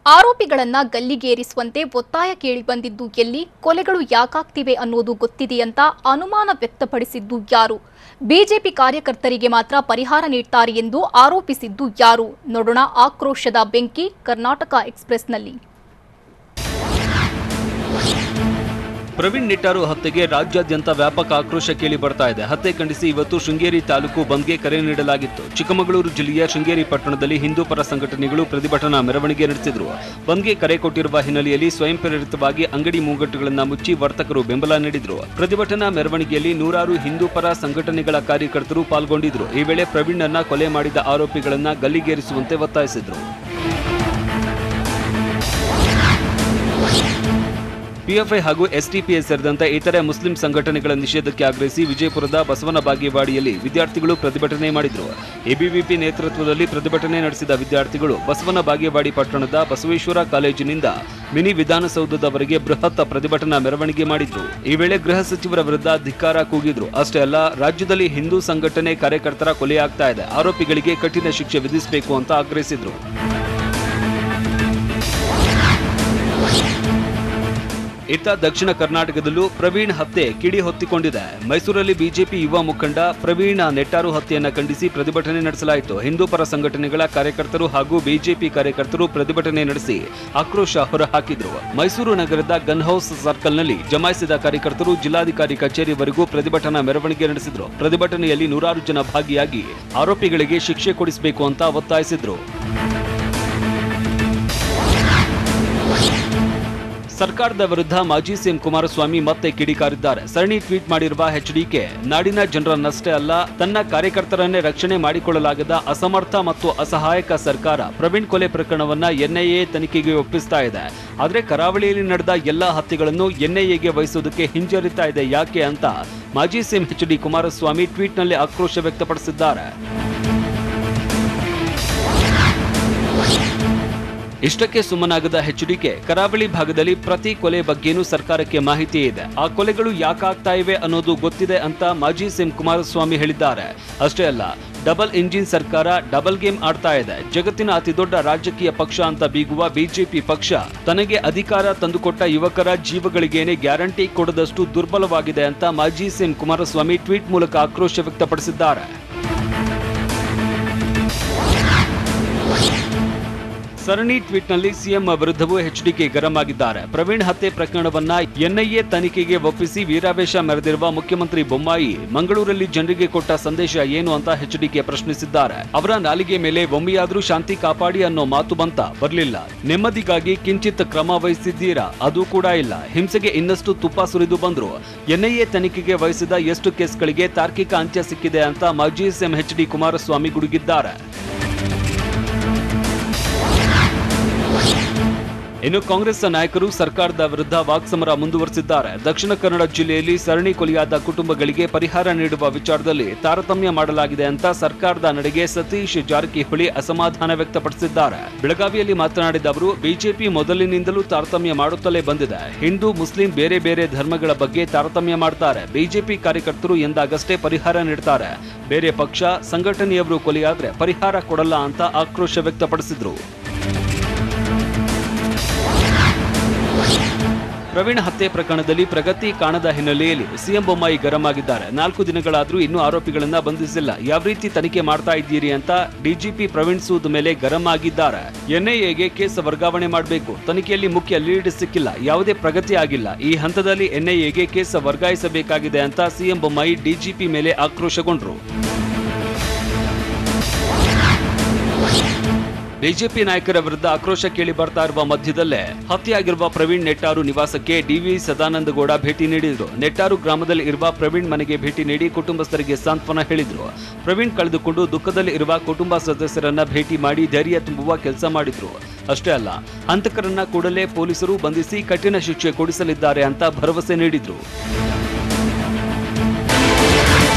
ಆರೋಪಿಗಳನ್ನ ಗಲ್ಲಿಗೇರಿಸುವಂತೆ ಒತ್ತಾಯ ಕೇಳಿಬಂದಿದ್ದು ಎಲ್ಲಿ, ಕೊಲೆಗಳು ಯಾಕಾಗ್ತಿವೆ ಅನ್ನೋದು ಗೊತ್ತಿದೆಯಂತ ಅನುಮಾನ ವ್ಯಕ್ತಪಡಿಸಿದ್ದು ಯಾರು? ಬಿಜೆಪಿ ಕಾರ್ಯಕರ್ತರಿಗೆ ಮಾತ್ರ ಪರಿಹಾರ ನೀಡ್ತಾರೆ ಎಂದು ಆರೋಪಿಸಿದ್ದು ಯಾರು? ನೋಡೋಣ ಆಕ್ರೋಶದ ಬೆಂಕಿ ಕರ್ನಾಟಕ ಎಕ್ಸ್‌ಪ್ರೆಸ್‌ನಲ್ಲಿ. ಪ್ರವೀಣ್ ನೆಟ್ಟಾರು ಹತ್ಯೆಗೆ ರಾಜ್ಯಾದ್ಯಂತ ವ್ಯಾಪಕ ಆಕ್ರೋಶ ಕೇಳಿ ಬರ್ತಾ ಇದೆ. ಹತ್ಯೆ ಖಂಡಿಸಿ ಇವತ್ತು ಶೃಂಗೇರಿ ತಾಲೂಕು ಬಂದ್ಗೆ ಕರೆ ನೀಡಲಾಗಿತ್ತು. ಚಿಕ್ಕಮಗಳೂರು ಜಿಲ್ಲೆಯ ಶೃಂಗೇರಿ ಪಟ್ಟಣದಲ್ಲಿ ಹಿಂದೂ ಪರ ಸಂಘಟನೆಗಳು ಪ್ರತಿಭಟನಾ ಮೆರವಣಿಗೆ ನಡೆಸಿದ್ರು. ಬಂದ್ಗೆ ಕರೆ ಕೊಟ್ಟಿರುವ ಹಿನ್ನೆಲೆಯಲ್ಲಿ ಸ್ವಯಂ ಪ್ರೇರಿತವಾಗಿ ಅಂಗಡಿ ಮುಂಗಟ್ಟುಗಳನ್ನು ಮುಚ್ಚಿ ವರ್ತಕರು ಬೆಂಬಲ ನೀಡಿದ್ರು. ಪ್ರತಿಭಟನಾ ಮೆರವಣಿಗೆಯಲ್ಲಿ ನೂರಾರು ಹಿಂದೂ ಪರ ಸಂಘಟನೆಗಳ ಕಾರ್ಯಕರ್ತರು ಪಾಲ್ಗೊಂಡಿದ್ರು. ಈ ವೇಳೆ ಪ್ರವೀಣ್ ಅನ್ನ ಕೊಲೆ ಮಾಡಿದ ಆರೋಪಿಗಳನ್ನ ಗಲ್ಲಿಗೇರಿಸುವಂತೆ ಒತ್ತಾಯಿಸಿದ್ರು. ಪಿಎಫ್ಐ ಹಾಗೂ ಎಸ್ಟಿಪಿಐ ಸೇರಿದಂತೆ ಇತರೆ ಮುಸ್ಲಿಂ ಸಂಘಟನೆಗಳ ನಿಷೇಧಕ್ಕೆ ಆಗ್ರಹಿಸಿ ವಿಜಯಪುರದ ಬಸವನ ಬಾಗೇವಾಡಿಯಲ್ಲಿ ವಿದ್ಯಾರ್ಥಿಗಳು ಪ್ರತಿಭಟನೆ ಮಾಡಿದರು. ಎಬಿವಿಪಿ ನೇತೃತ್ವದಲ್ಲಿ ಪ್ರತಿಭಟನೆ ನಡೆಸಿದ ವಿದ್ಯಾರ್ಥಿಗಳು ಬಸವನ ಬಾಗೇವಾಡಿ ಪಟ್ಟಣದ ಬಸವೇಶ್ವರ ಕಾಲೇಜಿನಿಂದ ಮಿನಿ ವಿಧಾನಸೌಧದವರೆಗೆ ಬೃಹತ್ ಪ್ರತಿಭಟನಾ ಮೆರವಣಿಗೆ ಮಾಡಿದ್ರು. ಈ ವೇಳೆ ಗೃಹ ಸಚಿವರ ವಿರುದ್ಧ ಧಿಕ್ಕಾರ ಕೂಗಿದ್ರು. ಅಷ್ಟೇ ಅಲ್ಲ, ರಾಜ್ಯದಲ್ಲಿ ಹಿಂದೂ ಸಂಘಟನೆ ಕಾರ್ಯಕರ್ತರ ಕೊಲೆಯಾಗ್ತಾ ಇದೆ, ಆರೋಪಿಗಳಿಗೆ ಕಠಿಣ ಶಿಕ್ಷೆ ವಿಧಿಸಬೇಕು ಅಂತ ಆಗ್ರಹಿಸಿದ್ರು. ಇತ್ತ ದಕ್ಷಿಣ ಕರ್ನಾಟಕದಲ್ಲೂ ಪ್ರವೀಣ್ ಹತ್ಯೆ ಕಿಡಿ ಹೊತ್ತಿಕೊಂಡಿದೆ. ಮೈಸೂರಲ್ಲಿ ಬಿಜೆಪಿ ಯುವ ಮುಖಂಡ ಪ್ರವೀಣ್ ನೆಟ್ಟಾರು ಹತ್ಯೆಯನ್ನು ಖಂಡಿಸಿ ಪ್ರತಿಭಟನೆ ನಡೆಸಲಾಯಿತು. ಹಿಂದೂ ಪರ ಸಂಘಟನೆಗಳ ಕಾರ್ಯಕರ್ತರು ಹಾಗೂ ಬಿಜೆಪಿ ಕಾರ್ಯಕರ್ತರು ಪ್ರತಿಭಟನೆ ನಡೆಸಿ ಆಕ್ರೋಶ ಹೊರಹಾಕಿದ್ರು. ಮೈಸೂರು ನಗರದ ಗನ್ ಹೌಸ್ ಸರ್ಕಲ್ನಲ್ಲಿ ಜಮಾಯಿಸಿದ ಕಾರ್ಯಕರ್ತರು ಜಿಲ್ಲಾಧಿಕಾರಿ ಕಚೇರಿವರೆಗೂ ಪ್ರತಿಭಟನಾ ಮೆರವಣಿಗೆ ನಡೆಸಿದ್ರು. ಪ್ರತಿಭಟನೆಯಲ್ಲಿ ನೂರಾರು ಜನ ಭಾಗಿಯಾಗಿ ಆರೋಪಿಗಳಿಗೆ ಶಿಕ್ಷೆ ಕೊಡಿಸಬೇಕು ಅಂತ ಒತ್ತಾಯಿಸಿದ್ರು. ಸರ್ಕಾರದ ವಿರುದ್ಧ ಮಾಜಿ ಸಿಎಂ ಕುಮಾರಸ್ವಾಮಿ ಮತ್ತೆ ಕಿಡಿಕಾರಿದ್ದಾರೆ. ಸರಣಿ ಟ್ವೀಟ್ ಮಾಡಿರುವ ಎಚ್ಡಿಕೆ, ನಾಡಿನ ಜನರನ್ನಷ್ಟೇ ಅಲ್ಲ, ತನ್ನ ಕಾರ್ಯಕರ್ತರನ್ನೇ ರಕ್ಷಣೆ ಮಾಡಿಕೊಳ್ಳಲಾಗದ ಅಸಮರ್ಥ ಮತ್ತು ಅಸಹಾಯಕ ಸರ್ಕಾರ ಪ್ರವೀಣ್ ಕೊಲೆ ಪ್ರಕರಣವನ್ನ ಎನ್ಐಎ ತನಿಖೆಗೆ ಒಪ್ಪಿಸ್ತಾ ಇದೆ. ಆದರೆ ಕರಾವಳಿಯಲ್ಲಿ ನಡೆದ ಎಲ್ಲಾ ಹತ್ಯೆಗಳನ್ನು ಎನ್ಐಎಗೆ ವಹಿಸುವುದಕ್ಕೆ ಹಿಂಜರಿತಾ ಇದೆ ಯಾಕೆ ಅಂತ ಮಾಜಿ ಸಿಎಂ ಎಚ್ಡಿ ಕುಮಾರಸ್ವಾಮಿ ಟ್ವೀಟ್ನಲ್ಲಿ ಆಕ್ರೋಶ ವ್ಯಕ್ತಪಡಿಸಿದ್ದಾರೆ. ಇಷ್ಟಕ್ಕೆ ಸುಮ್ಮನಾಗದ ಎಚ್ಡಿಕೆ, ಕರಾವಳಿ ಭಾಗದಲ್ಲಿ ಪ್ರತಿ ಕೊಲೆ ಬಗ್ಗೆನೂ ಸರ್ಕಾರಕ್ಕೆ ಮಾಹಿತಿ ಇದೆ, ಆ ಕೊಲೆಗಳು ಯಾಕಾಗ್ತಾ ಇವೆ ಅನ್ನೋದು ಗೊತ್ತಿದೆ ಅಂತ ಮಾಜಿ ಸಿಎಂ ಕುಮಾರಸ್ವಾಮಿ ಹೇಳಿದ್ದಾರೆ. ಅಷ್ಟೇ ಅಲ್ಲ, ಡಬಲ್ ಇಂಜಿನ್ ಸರ್ಕಾರ ಡಬಲ್ ಗೇಮ್ ಆಡ್ತಾ ಇದೆ. ಜಗತ್ತಿನ ಅತಿದೊಡ್ಡ ರಾಜಕೀಯ ಪಕ್ಷ ಅಂತ ಬೀಗುವ ಬಿಜೆಪಿ ಪಕ್ಷ ತನಗೆ ಅಧಿಕಾರ ತಂದುಕೊಟ್ಟ ಯುವಕರ ಜೀವಗಳಿಗೇನೆ ಗ್ಯಾರಂಟಿ ಕೊಡದಷ್ಟು ದುರ್ಬಲವಾಗಿದೆ ಅಂತ ಮಾಜಿ ಸಿಎಂ ಕುಮಾರಸ್ವಾಮಿ ಟ್ವೀಟ್ ಮೂಲಕ ಆಕ್ರೋಶ ವ್ಯಕ್ತಪಡಿಸಿದ್ದಾರೆ. ಸರಣಿ ಟ್ವೀಟ್ನಲ್ಲಿ ಸಿಎಂ ವಿರುದ್ಧವೂ ಎಚ್ಡಿಕೆ ಗರಂ ಆಗಿದ್ದಾರೆ. ಪ್ರವೀಣ್ ಹತ್ಯೆ ಪ್ರಕರಣವನ್ನ ಎನ್ಐಎ ತನಿಖೆಗೆ ಒಪ್ಪಿಸಿ ವೀರಾವೇಶ ಮೆರೆದಿರುವ ಮುಖ್ಯಮಂತ್ರಿ ಬೊಮ್ಮಾಯಿ ಮಂಗಳೂರಲ್ಲಿ ಜನರಿಗೆ ಕೊಟ್ಟ ಸಂದೇಶ ಏನು ಅಂತ ಎಚ್ಡಿಕೆ ಪ್ರಶ್ನಿಸಿದ್ದಾರೆ. ಅವರ ನಾಲಿಗೆ ಮೇಲೆ ಒಮ್ಮೆಯಾದ್ರೂ ಶಾಂತಿ ಕಾಪಾಡಿ ಅನ್ನೋ ಮಾತು ಬರ್ಲಿಲ್ಲ. ನೆಮ್ಮದಿಗಾಗಿ ಕಿಂಚಿತ್ ಕ್ರಮ ವಹಿಸಿದ್ದೀರಾ? ಅದು ಕೂಡ ಇಲ್ಲ. ಹಿಂಸೆಗೆ ಇನ್ನಷ್ಟು ತುಪ್ಪ ಸುರಿದು ಬಂದ್ರು. ಎನ್ಐಎ ತನಿಖೆಗೆ ವಹಿಸಿದ ಎಷ್ಟು ಕೇಸ್ಗಳಿಗೆ ತಾರ್ಕಿಕ ಅಂತ್ಯ ಸಿಕ್ಕಿದೆ ಅಂತ ಮಾಜಿ ಸಿಎಂ ಎಚ್ಡಿ ಕುಮಾರಸ್ವಾಮಿ ಗುಡುಗಿದ್ದಾರೆ. ಇನ್ನು ಕಾಂಗ್ರೆಸ್ ನಾಯಕರು ಸರ್ಕಾರದ ವಿರುದ್ಧ ವಾಕ್ಸಮರ ಮುಂದುವರೆಸಿದ್ದಾರೆ. ದಕ್ಷಿಣ ಕನ್ನಡ ಜಿಲ್ಲೆಯಲ್ಲಿ ಸರಣಿ ಕೊಲೆಯಾದ ಕುಟುಂಬಗಳಿಗೆ ಪರಿಹಾರ ನೀಡುವ ವಿಚಾರದಲ್ಲಿ ತಾರತಮ್ಯ ಮಾಡಲಾಗಿದೆ ಅಂತ ಸರ್ಕಾರದ ನಡೆಗೆ ಸತೀಶ್ ಜಾರಕಿಹೊಳಿ ಅಸಮಾಧಾನ ವ್ಯಕ್ತಪಡಿಸಿದ್ದಾರೆ. ಬೆಳಗಾವಿಯಲ್ಲಿ ಮಾತನಾಡಿದ ಅವರು, ಬಿಜೆಪಿ ಮೊದಲಿನಿಂದಲೂ ತಾರತಮ್ಯ ಮಾಡುತ್ತಲೇ ಬಂದಿದೆ. ಹಿಂದೂ ಮುಸ್ಲಿಂ ಬೇರೆ ಬೇರೆ ಧರ್ಮಗಳ ಬಗ್ಗೆ ತಾರತಮ್ಯ ಮಾಡ್ತಾರೆ. ಬಿಜೆಪಿ ಕಾರ್ಯಕರ್ತರು ಎಂದಾಗಷ್ಟೇ ಪರಿಹಾರ ನೀಡ್ತಾರೆ. ಬೇರೆ ಪಕ್ಷ ಸಂಘಟನೆಯವರು ಕೊಲೆಯಾದ್ರೆ ಪರಿಹಾರ ಕೊಡಲ್ಲ ಅಂತ ಆಕ್ರೋಶ ವ್ಯಕ್ತಪಡಿಸಿದ್ರು. ಪ್ರವೀಣ್ ಹತ್ಯೆ ಪ್ರಕರಣದಲ್ಲಿ ಪ್ರಗತಿ ಕಾಣದ ಹಿನ್ನೆಲೆಯಲ್ಲಿ ಸಿಎಂ ಬೊಮ್ಮಾಯಿ ಗರಂ ಆಗಿದ್ದಾರೆ. 4 ದಿನಗಳಾದ್ರೂ ಇನ್ನೂ ಆರೋಪಿಗಳನ್ನ ಬಂಧಿಸಿಲ್ಲ, ಯಾವ ರೀತಿ ತನಿಖೆ ಮಾಡ್ತಾ ಇದ್ದೀರಿ ಅಂತ ಡಿಜಿಪಿ ಪ್ರವೀಣ್ ಸೂದ್ ಮೇಲೆ ಗರಂ ಆಗಿದ್ದಾರೆ. ಎನ್ಐಎಗೆ ಕೇಸ್ ವರ್ಗಾವಣೆ ಮಾಡಬೇಕು, ತನಿಖೆಯಲ್ಲಿ ಮುಖ್ಯ ಲೀಡ್ ಸಿಕ್ಕಿಲ್ಲ, ಯಾವುದೇ ಪ್ರಗತಿ ಆಗಿಲ್ಲ, ಈ ಹಂತದಲ್ಲಿ ಎನ್ಐಎಗೆ ಕೇಸ್ ವರ್ಗಾಯಿಸಬೇಕಾಗಿದೆ ಅಂತ ಸಿಎಂ ಬೊಮ್ಮಾಯಿ ಡಿಜಿಪಿ ಮೇಲೆ ಆಕ್ರೋಶಗೊಂಡ್ರು. ಬಿಜೆಪಿ ನಾಯಕರ ವಿರುದ್ಧ ಆಕ್ರೋಶ ಕೇಳಿ ಬರ್ತಾ ಇರುವ ಮಧ್ಯದಲ್ಲೇ ಹತ್ಯೆಯಾಗಿರುವ ಪ್ರವೀಣ್ ನೆಟ್ಟಾರು ನಿವಾಸಕ್ಕೆ ಡಿವಿ ಸದಾನಂದಗೌಡ ಭೇಟಿ ನೀಡಿದ್ರು. ನೆಟ್ಟಾರು ಗ್ರಾಮದಲ್ಲಿ ಇರುವ ಪ್ರವೀಣ್ ಮನೆಗೆ ಭೇಟಿ ನೀಡಿ ಕುಟುಂಬಸ್ಥರಿಗೆ ಸಾಂತ್ವನ ಹೇಳಿದ್ರು. ಪ್ರವೀಣ್ ಕಳೆದುಕೊಂಡು ದುಃಖದಲ್ಲಿ ಇರುವ ಕುಟುಂಬ ಸದಸ್ಯರನ್ನ ಭೇಟಿ ಮಾಡಿ ಧೈರ್ಯ ತುಂಬುವ ಕೆಲಸ ಮಾಡಿದ್ರು. ಅಷ್ಟೇ ಅಲ್ಲ, ಹಂತಕರನ್ನ ಕೂಡಲೇ ಪೊಲೀಸರು ಬಂಧಿಸಿ ಕಠಿಣ ಶಿಕ್ಷೆ ಕೊಡಿಸಲಿದ್ದಾರೆ ಅಂತ ಭರವಸೆ ನೀಡಿದ್ರು.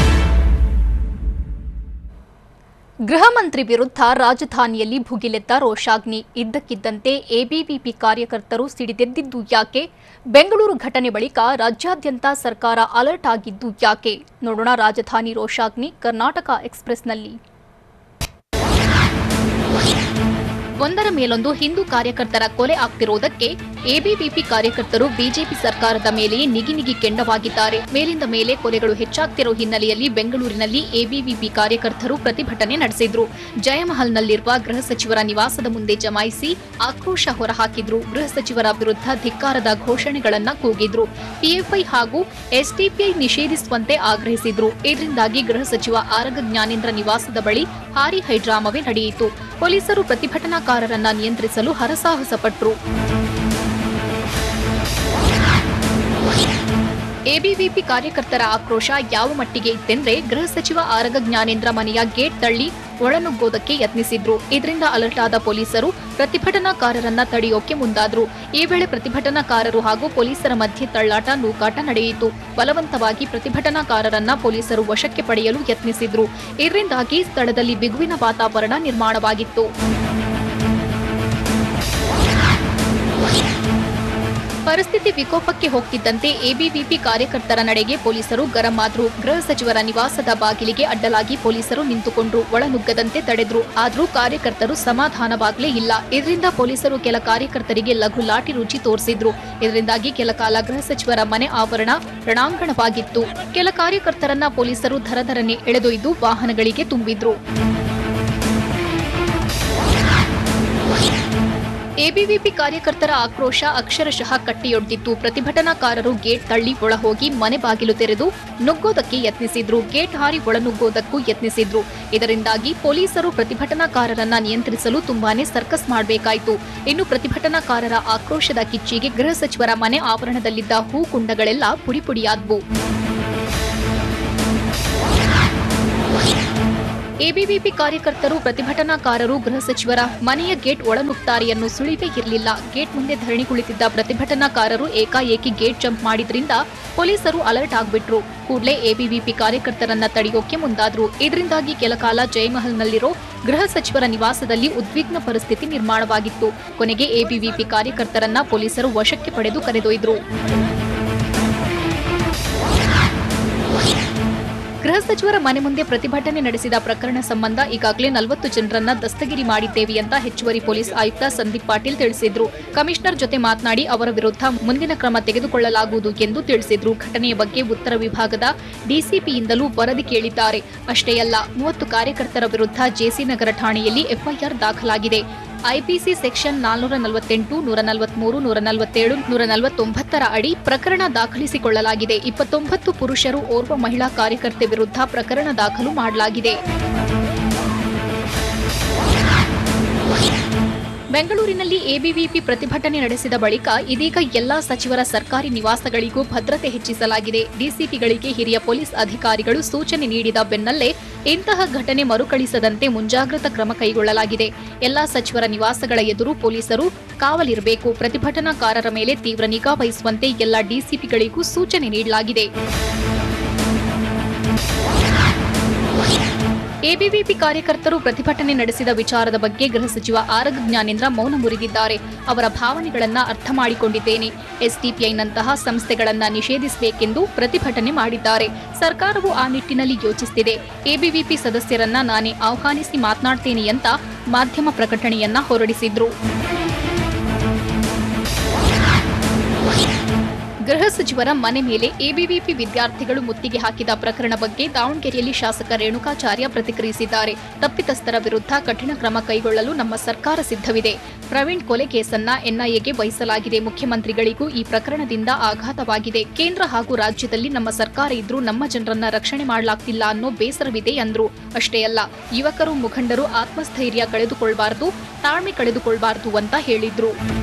ಗೃಹ ಮಂತ್ರಿ ವಿರುದ್ಧ ರಾಜಧಾನಿಯಲ್ಲಿ ಭುಗಿಲೆದ್ದ ರೋಷಾಗ್ನಿ. ಇದ್ದಕ್ಕಿದ್ದಂತೆ ಎಬಿವಿಪಿ ಕಾರ್ಯಕರ್ತರು ಸಿಡಿದೆದ್ದಿದ್ದು ಯಾಕೆ? ಬೆಂಗಳೂರು ಘಟನೆ ಬಳಿಕ ರಾಜ್ಯಾದ್ಯಂತ ಸರ್ಕಾರ ಅಲರ್ಟ್ ಆಗಿದ್ದು ಯಾಕೆ? ನೋಡೋಣ ರಾಜಧಾನಿ ರೋಷಾಗ್ನಿ ಕರ್ನಾಟಕ ಎಕ್ಸ್‌ಪ್ರೆಸ್‌ನಲ್ಲಿ. ಒಂದರ ಮೇಲೊಂದು ಹಿಂದೂ ಕಾರ್ಯಕರ್ತರ ಕೊಲೆ ಆಗ್ತಿರೋದಕ್ಕೆ ಎಬಿವಿಪಿ ಕಾರ್ಯಕರ್ತರು ಬಿಜೆಪಿ ಸರ್ಕಾರದ ಮೇಲೆಯೇ ನಿಗಿ ಕೆಂಡವಾಗಿದ್ದಾರೆ. ಮೇಲಿಂದ ಮೇಲೆ ಕೊಲೆಗಳು ಹೆಚ್ಚಾಗ್ತಿರೋ ಹಿನ್ನೆಲೆಯಲ್ಲಿ ಬೆಂಗಳೂರಿನಲ್ಲಿ ಎಬಿವಿಪಿ ಕಾರ್ಯಕರ್ತರು ಪ್ರತಿಭಟನೆ ನಡೆಸಿದ್ರು. ಜಯಮಹಲ್ನಲ್ಲಿರುವ ಗೃಹ ಸಚಿವರ ನಿವಾಸದ ಮುಂದೆ ಜಮಾಯಿಸಿ ಆಕ್ರೋಶ ಹೊರಹಾಕಿದ್ರು. ಗೃಹ ಸಚಿವರ ವಿರುದ್ಧ ಧಿಕ್ಕಾರದ ಘೋಷಣೆಗಳನ್ನ ಕೂಗಿದ್ರು. ಪಿಎಫ್ಐ ಹಾಗೂ ಎಸ್ಡಿಪಿಐ ನಿಷೇಧಿಸುವಂತೆ ಆಗ್ರಹಿಸಿದ್ರು. ಇದರಿಂದಾಗಿ ಗೃಹ ಸಚಿವ ಆರಗ ಜ್ಞಾನೇಂದ್ರ ನಿವಾಸದ ಬಳಿ ಭಾರೀ ಹೈಡ್ರಾಮವೇ ನಡೆಯಿತು. ಪೊಲೀಸರು ಪ್ರತಿಭಟನಾಕಾರರನ್ನ ನಿಯಂತ್ರಿಸಲು ಹರಸಾಹಸ ಪಟ್ಟರು. ಎಬಿವಿಪಿ ಕಾರ್ಯಕರ್ತರ ಆಕ್ರೋಶ ಯಾವ ಮಟ್ಟಿಗೆ ಇತ್ತೆಂದ್ರೆ ಗೃಹ ಸಚಿವ ಆರಗ ಜ್ಞಾನೇಂದ್ರ ಮನೆಯ ಗೇಟ್ ತಳ್ಳಿ ಒಳನುಗ್ಗೋದಕ್ಕೆ ಯತ್ನಿಸಿದ್ರು. ಇದರಿಂದ ಅಲರ್ಟ್ ಆದ ಪೊಲೀಸರು ಪ್ರತಿಭಟನಾಕಾರರನ್ನ ತಡೆಯೋಕೆ ಮುಂದಾದ್ರು. ಈ ವೇಳೆ ಪ್ರತಿಭಟನಾಕಾರರು ಹಾಗೂ ಪೊಲೀಸರ ಮಧ್ಯೆ ತಳ್ಳಾಟ ನೂಕಾಟ ನಡೆಯಿತು. ಬಲವಂತವಾಗಿ ಪ್ರತಿಭಟನಾಕಾರರನ್ನ ಪೊಲೀಸರು ವಶಕ್ಕೆ ಪಡೆಯಲು ಯತ್ನಿಸಿದ್ರು. ಇದರಿಂದಾಗಿ ಸ್ಥಳದಲ್ಲಿ ಬಿಗುವಿನ ವಾತಾವರಣ ನಿರ್ಮಾಣವಾಗಿತ್ತು. ಪರಿಸ್ಥಿತಿ ವಿಕೋಪಕ್ಕೆ ಹೋಗ್ತಿದ್ದಂತೆ ಎಬಿವಿಪಿ ಕಾರ್ಯಕರ್ತರ ನಡೆಗೆ ಪೊಲೀಸರು ಗರಂ ಆದ್ರು. ಗೃಹ ಸಚಿವರ ನಿವಾಸದ ಬಾಗಿಲಿಗೆ ಅಡ್ಡಲಾಗಿ ಪೊಲೀಸರು ನಿಂತುಕೊಂಡ್ರು. ಒಳನುಗ್ಗದಂತೆ ತಡೆದ್ರು. ಆದ್ರೂ ಕಾರ್ಯಕರ್ತರು ಸಮಾಧಾನವಾಗಲೇ ಇಲ್ಲ. ಇದರಿಂದ ಪೊಲೀಸರು ಕೆಲ ಕಾರ್ಯಕರ್ತರಿಗೆ ಲಘು ಲಾಠಿ ರುಚಿ ತೋರಿಸಿದ್ರು. ಇದರಿಂದಾಗಿ ಕೆಲ ಕಾಲ ಗೃಹ ಸಚಿವರ ಮನೆ ಆವರಣ ರಣಾಂಗಣವಾಗಿತ್ತು. ಕೆಲ ಕಾರ್ಯಕರ್ತರನ್ನ ಪೊಲೀಸರು ಧರಧರನೆ ಎಳೆದೊಯ್ದು ವಾಹನಗಳಿಗೆ ತುಂಬಿದ್ರು. ಎಬಿವಿಪಿ ಕಾರ್ಯಕರ್ತರ ಆಕ್ರೋಶ ಅಕ್ಷರಶಃ ಕಟ್ಟಿಯೊಡ್ಡಿತ್ತು. ಪ್ರತಿಭಟನಾಕಾರರು ಗೇಟ್ ತಳ್ಳಿ ಒಳಹೋಗಿ ಮನೆ ಬಾಗಿಲು ತೆರೆದು ನುಗ್ಗೋದಕ್ಕೆ ಯತ್ನಿಸಿದ್ರು. ಗೇಟ್ ಹಾರಿ ಒಳನುಗ್ಗೋದಕ್ಕೂ ಯತ್ನಿಸಿದ್ರು. ಇದರಿಂದಾಗಿ ಪೊಲೀಸರು ಪ್ರತಿಭಟನಾಕಾರರನ್ನ ನಿಯಂತ್ರಿಸಲು ತುಂಬಾನೇ ಸರ್ಕಸ್ ಮಾಡಬೇಕಾಯಿತು. ಇನ್ನು ಪ್ರತಿಭಟನಾಕಾರರ ಆಕ್ರೋಶದ ಕಿಚ್ಚಿಗೆ ಗೃಹ ಸಚಿವರ ಮನೆ ಆವರಣದಲ್ಲಿದ್ದ ಹೂಕುಂಡಗಳೆಲ್ಲ ಪುಡಿಪುಡಿಯಾದವು. ಎಬಿವಿಪಿ ಕಾರ್ಯಕರ್ತರು ಪ್ರತಿಭಟನಾಕಾರರು ಗೃಹ ಸಚಿವರ ಮನೆಯ ಗೇಟ್ ಒಳನುಗ್ತಾರೆ ಅನ್ನೋ ಸುಳಿವೇ ಇರಲಿಲ್ಲ. ಗೇಟ್ ಮುಂದೆ ಧರಣಿ ಕುಳಿತಿದ್ದ ಪ್ರತಿಭಟನಾಕಾರರು ಏಕಾಏಕಿ ಗೇಟ್ ಜಂಪ್ ಮಾಡಿದ್ರಿಂದ ಪೊಲೀಸರು ಅಲರ್ಟ್ ಆಗ್ಬಿಟ್ರು. ಕೂಡಲೇ ಎಬಿವಿಪಿ ಕಾರ್ಯಕರ್ತರನ್ನ ತಡೆಯೋಕೆ ಮುಂದಾದ್ರು. ಇದರಿಂದಾಗಿ ಕೆಲಕಾಲ ಜಯಮಹಲ್ನಲ್ಲಿರೋ ಗೃಹ ಸಚಿವರ ನಿವಾಸದಲ್ಲಿ ಉದ್ವಿಗ್ನ ಪರಿಸ್ಥಿತಿ ನಿರ್ಮಾಣವಾಗಿತ್ತು. ಕೊನೆಗೆ ಎಬಿವಿಪಿ ಕಾರ್ಯಕರ್ತರನ್ನ ಪೊಲೀಸರು ವಶಕ್ಕೆ ಪಡೆದು ಕರೆದೊಯ್ದ್ರು. ಗೃಹ ಸಚಿವರ ಮನೆ ಮುಂದೆ ಪ್ರತಿಭಟನೆ ನಡೆಸಿದ ಪ್ರಕರಣ ಸಂಬಂಧ ಈಗಾಗಲೇ 40 ಜನರನ್ನ ದಸ್ತಗಿರಿ ಮಾಡಿದ್ದೇವೆ ಅಂತ ಹೆಚ್ಚುವರಿ ಪೊಲೀಸ್ ಆಯುಕ್ತ ಸಂದೀಪ್ ಪಾಟೀಲ್ ತಿಳಿಸಿದ್ರು. ಕಮಿಷನರ್ ಜೊತೆ ಮಾತನಾಡಿ ಅವರ ವಿರುದ್ಧ ಮುಂದಿನ ಕ್ರಮ ತೆಗೆದುಕೊಳ್ಳಲಾಗುವುದು ಎಂದು ತಿಳಿಸಿದ್ರು. ಘಟನೆಯ ಬಗ್ಗೆ ಉತ್ತರ ವಿಭಾಗದ ಡಿಸಿಪಿಯಿಂದಲೂ ವರದಿ ಕೇಳಿದ್ದಾರೆ. ಅಷ್ಟೇ ಅಲ್ಲ, 30 ಕಾರ್ಯಕರ್ತರ ವಿರುದ್ಧ ಜೆಸಿ ನಗರ ಠಾಣೆಯಲ್ಲಿ ಎಫ್ಐಆರ್ ದಾಖಲಾಗಿದೆ. ಐಪಿಸಿ ಸೆಕ್ಷನ್ 448, 143, 147, 149 ಅಡಿ ಪ್ರಕರಣ ದಾಖಲಿಸಿಕೊಳ್ಳಲಾಗಿದೆ. 29 ಪುರುಷರು, ಓರ್ವ ಮಹಿಳಾ ಕಾರ್ಯಕರ್ತೆ ವಿರುದ್ಧ ಪ್ರಕರಣ ದಾಖಲು ಮಾಡಲಾಗಿದೆ. ಬೆಂಗಳೂರಿನಲ್ಲಿ ಎಬಿವಿಪಿ ಪ್ರತಿಭಟನೆ ನಡೆಸಿದ ಬಳಿಕ ಇದೀಗ ಎಲ್ಲಾ ಸಚಿವರ ಸರ್ಕಾರಿ ನಿವಾಸಗಳಿಗೂ ಭದ್ರತೆ ಹೆಚ್ಚಿಸಲಾಗಿದೆ. ಡಿಸಿಪಿಗಳಿಗೆ ಹಿರಿಯ ಪೊಲೀಸ್ ಅಧಿಕಾರಿಗಳು ಸೂಚನೆ ನೀಡಿದ ಬೆನ್ನಲ್ಲೇ ಇಂತಹ ಘಟನೆ ಮರುಕಳಿಸದಂತೆ ಮುಂಜಾಗ್ರತಾ ಕ್ರಮ ಕೈಗೊಳ್ಳಲಾಗಿದೆ. ಎಲ್ಲಾ ಸಚಿವರ ನಿವಾಸಗಳ ಎದುರು ಪೊಲೀಸರು ಕಾವಲಿರಬೇಕು. ಪ್ರತಿಭಟನಾಕಾರರ ಮೇಲೆ ತೀವ್ರ ನಿಗಾ ವಹಿಸುವಂತೆ ಎಲ್ಲಾ ಡಿಸಿಪಿಗಳಿಗೂ ಸೂಚನೆ ನೀಡಲಾಗಿದೆ. ಎಬಿವಿಪಿ ಕಾರ್ಯಕರ್ತರು ಪ್ರತಿಭಟನೆ ನಡೆಸಿದ ವಿಚಾರದ ಬಗ್ಗೆ ಗೃಹ ಸಚಿವ ಆರಗ ಜ್ಞಾನೇಂದ್ರ ಮೌನ ಮುರಿದಿದ್ದಾರೆ. ಅವರ ಭಾವನೆಗಳನ್ನ ಅರ್ಥ ಮಾಡಿಕೊಂಡಿದ್ದೇನೆ. ಎಸ್ಡಿಪಿಐನಂತಹ ಸಂಸ್ಥೆಗಳನ್ನ ನಿಷೇಧಿಸಬೇಕೆಂದು ಪ್ರತಿಭಟನೆ ಮಾಡಿದ್ದಾರೆ. ಸರ್ಕಾರವು ಆ ನಿಟ್ಟಿನಲ್ಲಿ ಯೋಚಿಸುತ್ತಿದೆ. ಎಬಿವಿಪಿ ಸದಸ್ಯರನ್ನ ನಾನೇ ಆಹ್ವಾನಿಸಿ ಮಾತನಾಡ್ತೇನೆ ಅಂತ ಮಾಧ್ಯಮ ಪ್ರಕಟಣೆಯನ್ನ ಹೊರಡಿಸಿದ್ರು. ಗೃಹ ಸಚಿವರ ಮನೆ ಮೇಲೆ ಎಬಿವಿಪಿ ವಿದ್ಯಾರ್ಥಿಗಳು ಮುತ್ತಿಗೆ ಹಾಕಿದ ಪ್ರಕರಣ ಬಗ್ಗೆ ದಾವಣಗೆರೆಯಲ್ಲಿ ಶಾಸಕ ರೇಣುಕಾಚಾರ್ಯ ಪ್ರತಿಕ್ರಿಯಿಸಿದ್ದಾರೆ. ತಪ್ಪಿತಸ್ಥರ ವಿರುದ್ಧ ಕಠಿಣ ಕ್ರಮ ಕೈಗೊಳ್ಳಲು ನಮ್ಮ ಸರ್ಕಾರ ಸಿದ್ಧವಿದೆ. ಪ್ರವೀಣ್ ಕೊಲೆ ಕೇಸನ್ನ ಎನ್ಐಎಗೆ ವಹಿಸಲಾಗಿದೆ. ಮುಖ್ಯಮಂತ್ರಿಗಳಿಗೂ ಈ ಪ್ರಕರಣದಿಂದ ಆಘಾತವಾಗಿದೆ. ಕೇಂದ್ರ ಹಾಗೂ ರಾಜ್ಯದಲ್ಲಿ ನಮ್ಮ ಸರ್ಕಾರ ಇದ್ರೂ ನಮ್ಮ ಜನರನ್ನ ರಕ್ಷಣೆ ಮಾಡಲಾಗ್ತಿಲ್ಲ ಅನ್ನೋ ಬೇಸರವಿದೆ ಎಂದ್ರು. ಅಷ್ಟೇ ಅಲ್ಲ, ಯುವಕರು, ಮುಖಂಡರು ಆತ್ಮಸ್ಥೈರ್ಯ ಕಳೆದುಕೊಳ್ಬಾರ್ದು, ತಾಳ್ಮೆ ಕಳೆದುಕೊಳ್ಬಾರ್ದು ಅಂತ ಹೇಳಿದ್ರು.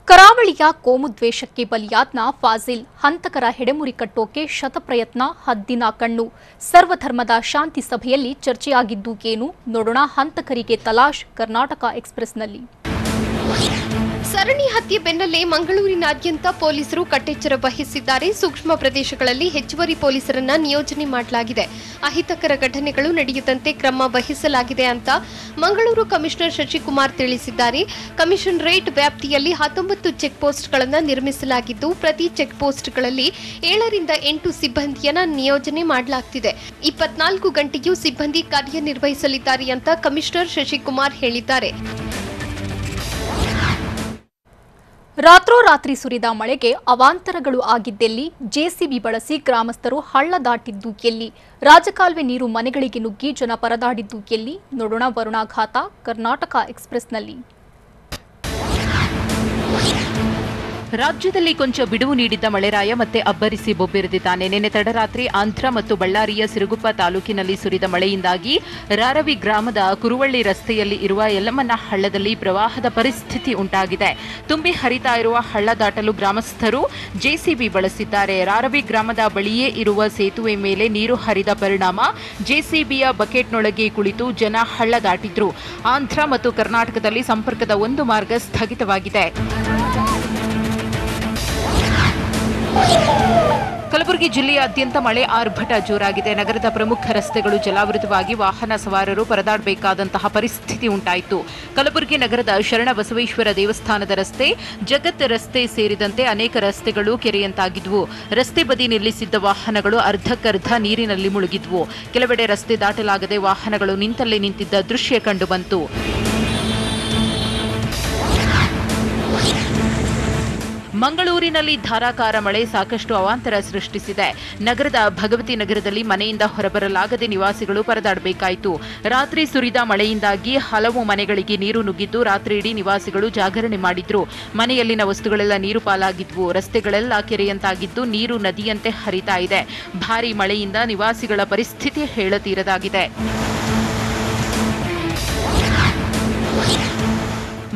ಕರಾವಳಿಯ ಕೋಮುದ್ವೇಷಕ್ಕೆ ಬಲಿಯಾದ್ನ ಫಾಜಿಲ್, ಹಂತಕರ ಹೆಡೆಮುರಿ ಕಟ್ಟೋಕೆ ಶತಪ್ರಯತ್ನ, ಹದ್ದಿನ ಕಣ್ಣು. ಸರ್ವಧರ್ಮದ ಶಾಂತಿ ಸಭೆಯಲ್ಲಿ ಚರ್ಚೆಯಾಗಿದ್ದು ಏನು ನೋಡೋಣ. ಹಂತಕರಿಗೆ ತಲಾಶ್, ಕರ್ನಾಟಕ ಎಕ್ಸ್‌ಪ್ರೆಸ್‌ನಲ್ಲಿ. ಸರಣಿ ಹತ್ಯೆ ಬೆನ್ನಲ್ಲೇ ಮಂಗಳೂರಿನಾದ್ಯಂತ ಪೊಲೀಸರು ಕಟ್ಟೆಚ್ಚರ ವಹಿಸಿದ್ದಾರೆ. ಸೂಕ್ಷ್ಮ ಪ್ರದೇಶಗಳಲ್ಲಿ ಹೆಚ್ಚುವರಿ ಪೊಲೀಸರನ್ನ ನಿಯೋಜನೆ ಮಾಡಲಾಗಿದೆ. ಅಹಿತಕರ ಘಟನೆಗಳು ನಡೆಯದಂತೆ ಕ್ರಮ ವಹಿಸಲಾಗಿದೆ ಅಂತ ಮಂಗಳೂರು ಕಮಿಷನರ್ ಶಶಿಕುಮಾರ್ ತಿಳಿಸಿದ್ದಾರೆ. ಕಮಿಷನರೇಟ್ ವ್ಯಾಪ್ತಿಯಲ್ಲಿ 19 ಚೆಕ್ ಪೋಸ್ಟ್ಗಳನ್ನು ನಿರ್ಮಿಸಲಾಗಿದ್ದು, ಪ್ರತಿ ಚೆಕ್ ಪೋಸ್ಟ್ಗಳಲ್ಲಿ 7 ರಿಂದ 8 ಸಿಬ್ಬಂದಿಯನ್ನ ನಿಯೋಜನೆ ಮಾಡಲಾಗುತ್ತಿದೆ. 24 ಗಂಟೆಯೂ ಸಿಬ್ಬಂದಿ ಕಾರ್ಯನಿರ್ವಹಿಸಲಿದ್ದಾರೆ ಅಂತ ಕಮಿಷನರ್ ಶಶಿಕುಮಾರ್ ಹೇಳಿದ್ದಾರೆ. ರಾತ್ರೋರಾತ್ರಿ ಸುರಿದ ಮಳೆಗೆ ಅವಾಂತರಗಳು ಆಗಿದ್ದೆಲ್ಲಿ, ಜೆಸಿಬಿ ಬಳಸಿ ಗ್ರಾಮಸ್ಥರು ಹಳ್ಳ ದಾಟಿದ್ದು ಎಲ್ಲಿ, ರಾಜಕಾಲುವೆ ನೀರು ಮನೆಗಳಿಗೆ ನುಗ್ಗಿ ಜನ ಪರದಾಡಿದ್ದು ಎಲ್ಲಿ? ನೋಡೋಣ ವರುಣಾಘಾತ ಕರ್ನಾಟಕ ಎಕ್ಸ್‌ಪ್ರೆಸ್‌ನಲ್ಲಿ. ರಾಜ್ಯದಲ್ಲಿ ಕೊಂಚ ಬಿಡುವು ನೀಡಿದ್ದ ಮಳೆರಾಯ ಮತ್ತೆ ಅಬ್ಬರಿಸಿ ಬೊಬ್ಬಿರಿದಿದ್ದಾನೆ. ನಿನ್ನೆ ತಡರಾತ್ರಿ ಆಂಧ್ರ ಮತ್ತು ಬಳ್ಳಾರಿಯ ಸಿರುಗುಪ್ಪ ತಾಲೂಕಿನಲ್ಲಿ ಸುರಿದ ಮಳೆಯಿಂದಾಗಿ ರಾರವಿ ಗ್ರಾಮದ ಕುರುವಳ್ಳಿ ರಸ್ತೆಯಲ್ಲಿ ಇರುವ ಯಲ್ಲಮ್ಮನ ಹಳ್ಳದಲ್ಲಿ ಪ್ರವಾಹದ ಪರಿಸ್ಥಿತಿ ಉಂಟಾಗಿದೆ. ತುಂಬಿ ಹರಿತಾ ಇರುವ ಹಳ್ಳ ದಾಟಲು ಗ್ರಾಮಸ್ಥರು ಜೆಸಿಬಿ ಬಳಸಿದ್ದಾರೆ. ರಾರವಿ ಗ್ರಾಮದ ಬಳಿಯೇ ಇರುವ ಸೇತುವೆ ಮೇಲೆ ನೀರು ಹರಿದ ಪರಿಣಾಮ ಜೆಸಿಬಿಯ ಬಕೆಟ್ನೊಳಗೆ ಕುಳಿತು ಜನ ಹಳ್ಳ ದಾಟಿದ್ರು. ಆಂಧ್ರ ಮತ್ತು ಕರ್ನಾಟಕದಲ್ಲಿ ಸಂಪರ್ಕದ ಒಂದು ಮಾರ್ಗ ಸ್ಥಗಿತವಾಗಿದೆ. ಕಲಬುರಗಿ ಜಿಲ್ಲೆಯಾದ್ಯಂತ ಮಳೆ ಆರ್ಭಟ ಜೋರಾಗಿದೆ. ನಗರದ ಪ್ರಮುಖ ರಸ್ತೆಗಳು ಜಲಾವೃತವಾಗಿ ವಾಹನ ಸವಾರರು ಪರದಾಡಬೇಕಾದಂತಹ ಪರಿಸ್ಥಿತಿ ಉಂಟಾಯಿತು. ಕಲಬುರಗಿ ನಗರದ ಶರಣ ಬಸವೇಶ್ವರ ದೇವಸ್ಥಾನದ ರಸ್ತೆ, ಜಗತ್ ರಸ್ತೆ ಸೇರಿದಂತೆ ಅನೇಕ ರಸ್ತೆಗಳು ಕೆರೆಯಂತಾಗಿದ್ವು. ರಸ್ತೆ ಬದಿ ನಿಲ್ಲಿಸಿದ್ದ ವಾಹನಗಳು ಅರ್ಧಕ್ಕರ್ಧ ನೀರಿನಲ್ಲಿ ಮುಳುಗಿದ್ವು. ಕೆಲವೆಡೆ ರಸ್ತೆ ದಾಟಲಾಗದೆ ವಾಹನಗಳು ನಿಂತಲ್ಲೇ ನಿಂತಿದ್ದ ದೃಶ್ಯ ಕಂಡುಬಂತು. ಮಂಗಳೂರಿನಲ್ಲಿ ಧಾರಾಕಾರ ಮಳೆ ಸಾಕಷ್ಟು ಅವಾಂತರ ಸೃಷ್ಟಿಸಿದೆ. ನಗರದ ಭಗವತಿ ನಗರದಲ್ಲಿ ಮನೆಯಿಂದ ಹೊರಬರಲಾಗದೆ ನಿವಾಸಿಗಳು ಪರದಾಡಬೇಕಾಯಿತು. ರಾತ್ರಿ ಸುರಿದ ಮಳೆಯಿಂದಾಗಿ ಹಲವು ಮನೆಗಳಿಗೆ ನೀರು ನುಗ್ಗಿದ್ದು, ರಾತ್ರಿಯಿಡೀ ನಿವಾಸಿಗಳು ಜಾಗರಣೆ ಮಾಡಿದ್ರು. ಮನೆಯಲ್ಲಿನ ವಸ್ತುಗಳೆಲ್ಲ ನೀರು ಪಾಲಾಗಿದ್ವು. ರಸ್ತೆಗಳೆಲ್ಲ ಕೆರೆಯಂತಾಗಿದ್ದು, ನೀರು ನದಿಯಂತೆ ಹರಿತಾ ಇದೆ. ಭಾರೀ ಮಳೆಯಿಂದ ನಿವಾಸಿಗಳ ಪರಿಸ್ಥಿತಿ ಹೇಳತೀರದಾಗಿದೆ.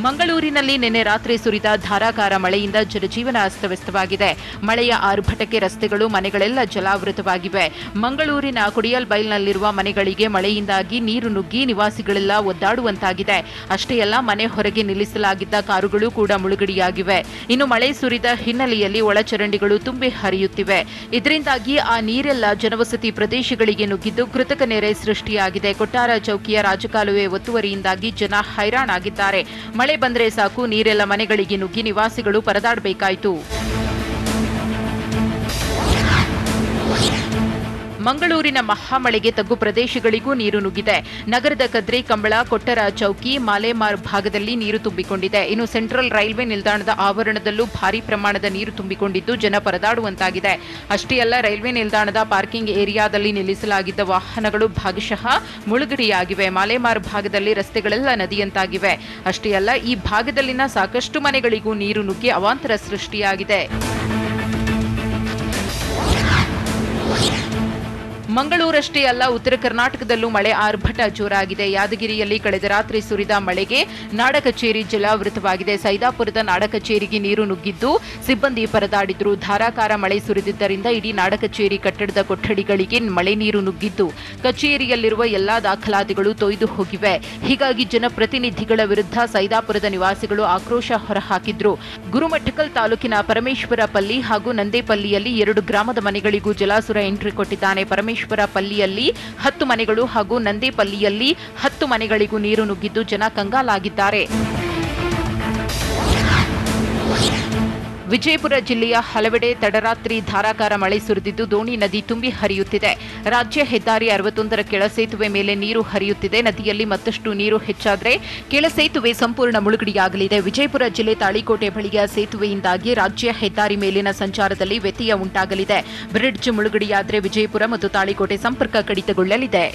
ಮಂಗಳೂರಿನಲ್ಲಿ ನಿನ್ನೆ ರಾತ್ರಿ ಸುರಿದ ಧಾರಾಕಾರ ಮಳೆಯಿಂದ ಜನಜೀವನ ಅಸ್ತವ್ಯಸ್ತವಾಗಿದೆ. ಮಳೆಯ ಆರ್ಭಟಕ್ಕೆ ರಸ್ತೆಗಳು, ಮನೆಗಳೆಲ್ಲ ಜಲಾವೃತವಾಗಿವೆ. ಮಂಗಳೂರಿನ ಕುಡಿಯಲ್ಬೈಲ್ನಲ್ಲಿರುವ ಮನೆಗಳಿಗೆ ಮಳೆಯಿಂದಾಗಿ ನೀರು ನುಗ್ಗಿ ನಿವಾಸಿಗಳೆಲ್ಲ ಒದ್ದಾಡುವಂತಾಗಿದೆ. ಅಷ್ಟೇ ಅಲ್ಲ, ಮನೆ ಹೊರಗೆ ನಿಲ್ಲಿಸಲಾಗಿದ್ದ ಕಾರುಗಳು ಕೂಡ ಮುಳುಗಡೆಯಾಗಿವೆ. ಇನ್ನು ಮಳೆ ಸುರಿದ ಹಿನ್ನೆಲೆಯಲ್ಲಿ ಒಳಚರಂಡಿಗಳು ತುಂಬಿ ಹರಿಯುತ್ತಿವೆ. ಇದರಿಂದಾಗಿ ಆ ನೀರೆಲ್ಲ ಜನವಸತಿ ಪ್ರದೇಶಗಳಿಗೆ ನುಗ್ಗಿದ್ದು ಕೃತಕ ನೆರೆ ಸೃಷ್ಟಿಯಾಗಿದೆ. ಕೊಟ್ಟಾರ ಚೌಕಿಯ ರಾಜಕಾಲುವೆ ಒತ್ತುವರಿಯಿಂದಾಗಿ ಜನ ಹೈರಾಣಾಗಿದ್ದಾರೆ. ಮಳೆ ಬಂದ್ರೆ ಸಾಕು, ನೀರೆಲ್ಲ ಮನೆಗಳಿಗೆ ನುಗ್ಗಿ ನಿವಾಸಿಗಳು ಪರದಾಡಬೇಕಾಯಿತು. ಮಂಗಳೂರಿನ ಮಹಾಮಳೆಗೆ ತಗ್ಗು ಪ್ರದೇಶಗಳಿಗೂ ನೀರು ನುಗ್ಗಿದೆ. ನಗರದ ಕದ್ರಿ ಕಂಬಳ, ಕೊಟ್ಟರ ಚೌಕಿ, ಮಾಲೇಮಾರ್ ಭಾಗದಲ್ಲಿ ನೀರು ತುಂಬಿಕೊಂಡಿದೆ. ಇನ್ನು ಸೆಂಟ್ರಲ್ ರೈಲ್ವೆ ನಿಲ್ದಾಣದ ಆವರಣದಲ್ಲೂ ಭಾರೀ ಪ್ರಮಾಣದ ನೀರು ತುಂಬಿಕೊಂಡಿದ್ದು ಜನ ಪರದಾಡುವಂತಾಗಿದೆ. ಅಷ್ಟೇ ಅಲ್ಲ, ರೈಲ್ವೆ ನಿಲ್ದಾಣದ ಪಾರ್ಕಿಂಗ್ ಏರಿಯಾದಲ್ಲಿ ನಿಲ್ಲಿಸಲಾಗಿದ್ದ ವಾಹನಗಳು ಭಾಗಶಃ ಮುಳುಗಡೆಯಾಗಿವೆ. ಮಾಲೇಮಾರ್ ಭಾಗದಲ್ಲಿ ರಸ್ತೆಗಳೆಲ್ಲ ನದಿಯಂತಾಗಿವೆ. ಅಷ್ಟೇ ಅಲ್ಲ, ಈ ಭಾಗದಲ್ಲಿನ ಸಾಕಷ್ಟು ಮನೆಗಳಿಗೂ ನೀರು ನುಗ್ಗಿ ಅವಾಂತರ ಸೃಷ್ಟಿಯಾಗಿದೆ. ಮಂಗಳೂರಷ್ಟೇ ಅಲ್ಲ, ಉತ್ತರ ಕರ್ನಾಟಕದಲ್ಲೂ ಮಳೆ ಆರ್ಭಟ ಜೋರಾಗಿದೆ. ಯಾದಗಿರಿಯಲ್ಲಿ ಕಳೆದ ರಾತ್ರಿ ಸುರಿದ ಮಳೆಗೆ ನಾಡ ಕಚೇರಿ ಜಲಾವೃತವಾಗಿದೆ. ಸೈದಾಪುರದ ನಾಡ ಕಚೇರಿಗೆ ನೀರು ನುಗ್ಗಿದ್ದು ಸಿಬ್ಬಂದಿ ಪರದಾಡಿದ್ರು. ಧಾರಾಕಾರ ಮಳೆ ಸುರಿದಿದ್ದರಿಂದ ಇಡೀ ನಾಡ ಕಚೇರಿ ಕಟ್ಟಡದ ಕೊಠಡಿಗಳಿಗೆ ಮಳೆ ನೀರು ನುಗ್ಗಿದ್ದು ಕಚೇರಿಯಲ್ಲಿರುವ ಎಲ್ಲಾ ದಾಖಲಾತಿಗಳು ತೊಯ್ದು ಹೋಗಿವೆ. ಹೀಗಾಗಿ ಜನಪ್ರತಿನಿಧಿಗಳ ವಿರುದ್ಧ ಸೈದಾಪುರದ ನಿವಾಸಿಗಳು ಆಕ್ರೋಶ ಹೊರಹಾಕಿದ್ರು. ಗುರುಮಠಕಲ್ ತಾಲೂಕಿನ ಪರಮೇಶ್ವರ ಪಲ್ಲಿ ಹಾಗೂ ನಂದೇಪಲ್ಲಿಯಲ್ಲಿ 2 ಗ್ರಾಮದ ಮನೆಗಳಿಗೂ ಜಲಾಸುರ ಎಂಟ್ರಿ ಕೊಟ್ಟಿದ್ದಾನೆ. ಪರಮೇಶ್ವರ ಪಲ್ಲಿಯಲ್ಲಿ 10 ಮನೆಗಳು ಹಾಗೂ ನಂದೇಪಲ್ಲಿಯಲ್ಲಿ 10 ಮನೆಗಳಿಗೂ ನೀರು ನುಗ್ಗಿದ್ದು ಜನ ಕಂಗಾಲಾಗಿದ್ದಾರೆ. ವಿಜಯಪುರ ಜಿಲ್ಲೆಯ ಹಲವೆಡೆ ತಡರಾತ್ರಿ ಧಾರಾಕಾರ ಮಳೆ ಸುರಿದಿದ್ದು ದೋಣಿ ನದಿ ತುಂಬಿ ಹರಿಯುತ್ತಿದೆ. ರಾಜ್ಯ ಹೆದ್ದಾರಿ 61ರ ಕೆಳಸೇತುವೆ ಮೇಲೆ ನೀರು ಹರಿಯುತ್ತಿದೆ. ನದಿಯಲ್ಲಿ ಮತ್ತಷ್ಟು ನೀರು ಹೆಚ್ಚಾದರೆ ಕೆಳಸೇತುವೆ ಸಂಪೂರ್ಣ ಮುಳುಗಡೆಯಾಗಲಿದೆ. ವಿಜಯಪುರ ಜಿಲ್ಲೆ ತಾಳಿಕೋಟೆ ಬಳಿಯ ಸೇತುವೆಯಿಂದಾಗಿ ರಾಜ್ಯ ಹೆದ್ದಾರಿ ಮೇಲಿನ ಸಂಚಾರದಲ್ಲಿ ವ್ಯತ್ಯಯ ಉಂಟಾಗಲಿದೆ. ಬ್ರಿಡ್ಜ್ ಮುಳುಗಡೆಯಾದರೆ ವಿಜಯಪುರ ಮತ್ತು ತಾಳಿಕೋಟೆ ಸಂಪರ್ಕ ಕಡಿತಗೊಳ್ಳಲಿದೆ.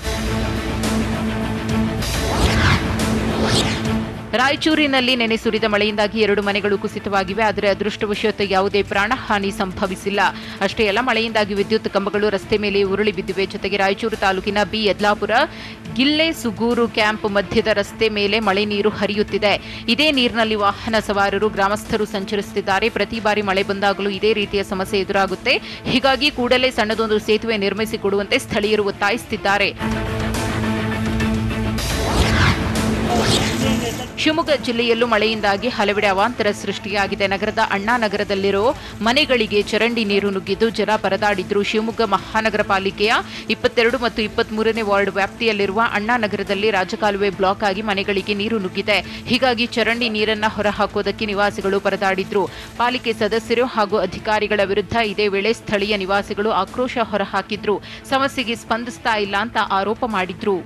ರಾಯಚೂರಿನಲ್ಲಿ ನೆನೆ ಸುರಿದ ಮಳೆಯಿಂದಾಗಿ 2 ಮನೆಗಳು ಕುಸಿತವಾಗಿವೆ. ಆದರೆ ಅದೃಷ್ಟವಶಾತ್ ಯಾವುದೇ ಪ್ರಾಣಹಾನಿ ಸಂಭವಿಸಿಲ್ಲ. ಅಷ್ಟೇ ಅಲ್ಲ, ಮಳೆಯಿಂದಾಗಿ ವಿದ್ಯುತ್ ಕಂಬಗಳು ರಸ್ತೆ ಮೇಲೆ ಉರುಳಿ ಬಿದ್ದಿವೆ. ಜೊತೆಗೆ ರಾಯಚೂರು ತಾಲೂಕಿನ ಬಿ ಯದ್ಲಾಪುರ ಗಿಲ್ಲೆ ಸುಗೂರು ಕ್ಯಾಂಪ್ ಮಧ್ಯದ ರಸ್ತೆ ಮೇಲೆ ಮಳೆ ನೀರು ಹರಿಯುತ್ತಿದೆ. ಇದೇ ನೀರಿನಲ್ಲಿ ವಾಹನ ಸವಾರರು, ಗ್ರಾಮಸ್ಥರು ಸಂಚರಿಸುತ್ತಿದ್ದಾರೆ. ಪ್ರತಿ ಬಾರಿ ಮಳೆ ಬಂದಾಗಲೂ ಇದೇ ರೀತಿಯ ಸಮಸ್ಯೆ ಎದುರಾಗುತ್ತೆ. ಹೀಗಾಗಿ ಕೂಡಲೇ ಸಣ್ಣದೊಂದು ಸೇತುವೆ ನಿರ್ಮಿಸಿಕೊಡುವಂತೆ ಸ್ಥಳೀಯರು ಒತ್ತಾಯಿಸುತ್ತಿದ್ದಾರೆ. ಶಿವಮೊಗ್ಗ ಜಿಲ್ಲೆಯಲ್ಲೂ ಮಳೆಯಿಂದಾಗಿ ಹಲವೆಡೆ ಅವಾಂತರ ಸೃಷ್ಟಿಯಾಗಿದೆ. ನಗರದ ಅಣ್ಣಾನಗರದಲ್ಲಿರೋ ಮನೆಗಳಿಗೆ ಚರಂಡಿ ನೀರು ನುಗ್ಗಿದ್ದು ಜನ ಪರದಾಡಿದ್ರು. ಶಿವಮೊಗ್ಗ ಮಹಾನಗರ ಪಾಲಿಕೆಯ 22 ಮತ್ತು 23ನೇ ವಾರ್ಡ್ ವ್ಯಾಪ್ತಿಯಲ್ಲಿರುವ ಅಣ್ಣಾನಗರದಲ್ಲಿ ರಾಜಕಾಲುವೆ ಬ್ಲಾಕ್ ಆಗಿ ಮನೆಗಳಿಗೆ ನೀರು ನುಗ್ಗಿದೆ. ಹೀಗಾಗಿ ಚರಂಡಿ ನೀರನ್ನ ಹೊರಹಾಕೋದಕ್ಕೆ ನಿವಾಸಿಗಳು ಪರದಾಡಿದ್ರು. ಪಾಲಿಕೆ ಸದಸ್ಯರು ಹಾಗೂ ಅಧಿಕಾರಿಗಳ ವಿರುದ್ಧ ಇದೇ ವೇಳೆ ಸ್ಥಳೀಯ ನಿವಾಸಿಗಳು ಆಕ್ರೋಶ ಹೊರಹಾಕಿದ್ರು. ಸಮಸ್ಯೆಗೆ ಸ್ಪಂದಿಸ್ತಾ ಇಲ್ಲ ಅಂತ ಆರೋಪ ಮಾಡಿದ್ರು.